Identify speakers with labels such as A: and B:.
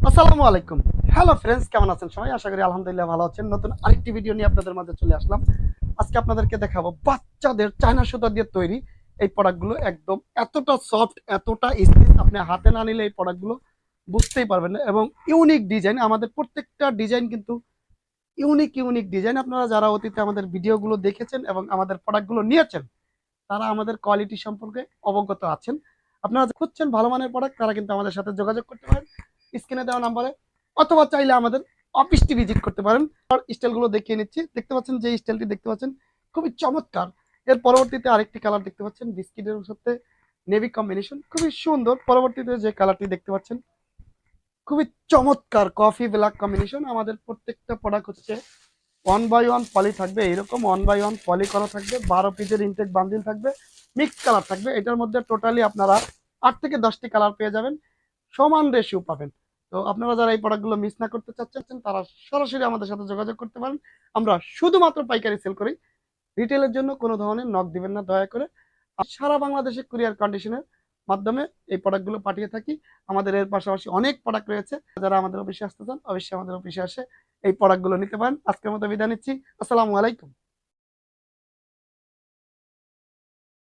A: আসসালামু আলাইকুম। Hello friends, কেমন আছেন সবাই? আশা করি আলহামদুলিল্লাহ ভালো আছেন। নতুন আরেকটি ভিডিও নিয়ে আপনাদের মাঝে চলে আসলাম। আজকে আপনাদেরকে দেখাবো বাচ্চাদের চায়না সুতা দিয়ে তৈরি এই প্রোডাক্টগুলো। একদম এতটা সফট, এতটা স্মুথ, আপনি হাতে না নিলে এই প্রোডাক্টগুলো বুঝতেই পারবেন না। এবং ইউনিক ডিজাইন, আমাদের প্রত্যেকটা ডিজাইন কিন্তু ইউনিক ইউনিক ডিজাইন। আপনারা যারা অতীতে আমাদের ভিডিওগুলো দেখেছেন এবং আমাদের প্রোডাক্টগুলো নিয়েছেন, তারা আমাদের কোয়ালিটি সম্পর্কে অবগত আছেন। আপনারা খুঁজছেন ভালো মানের প্রোডাক্ট, তারা কিন্তু আমাদের সাথে যোগাযোগ করতে পারেন স্ক্রিনে দেওয়া নাম্বারে, অথবা চাইলে আমাদের অফিসটি ভিজিট করতে পারেন। আর স্টাইলগুলো দেখিয়ে নিচ্ছি। দেখতে পাচ্ছেন যে স্টাইলটি দেখতে পাচ্ছেন, খুবই চমৎকার। এর পরবর্তীতে আরেকটি কালার দেখতে পাচ্ছেন, বিস্কিটের সাথে নেভি কম্বিনেশন, খুবই সুন্দর। পরবর্তীতে যে কালারটি দেখতে পাচ্ছেন, খুবই চমৎকার কফি ব্ল্যাক কম্বিনেশন। আমাদের প্রত্যেকটা প্রোডাক্ট হচ্ছে 1 বাই 1 পলি থাকবে, এরকম 1 বাই 1 পলি করা থাকবে। 12 পিসের ইনটেক বান্ডিল থাকবে, মিক্স কালার থাকবে। এটার মধ্যে টোটালি আপনারা 8 থেকে 10টি কালার পেয়ে যাবেন, সমান রেশিও পাবেন। তো আপনারা যারা এই প্রোডাক্টগুলো মিস না করতে চাচ্ছেন, তারা সরাসরি আমাদের সাথে যোগাযোগ করতে পারেন। আমরা শুধুমাত্র পাইকারি সেল করি, রিটেলের জন্য কোনো ধরনের নক দিবেন না দয়া করে। সারা বাংলাদেশে কুরিয়ার কন্ডিশনের মাধ্যমে এই প্রোডাক্টগুলো পাঠিয়ে থাকি। আমাদের এর পাশাপাশি অনেক প্রোডাক্ট রয়েছে। যারা আমাদের অফিসে আসতে চান, অবশ্যই আমাদের অফিসে আসে এই প্রোডাক্টগুলো নিতে পারেন। আজকের মতো বিদায় নিচ্ছি। আসসালামু আলাইকুম।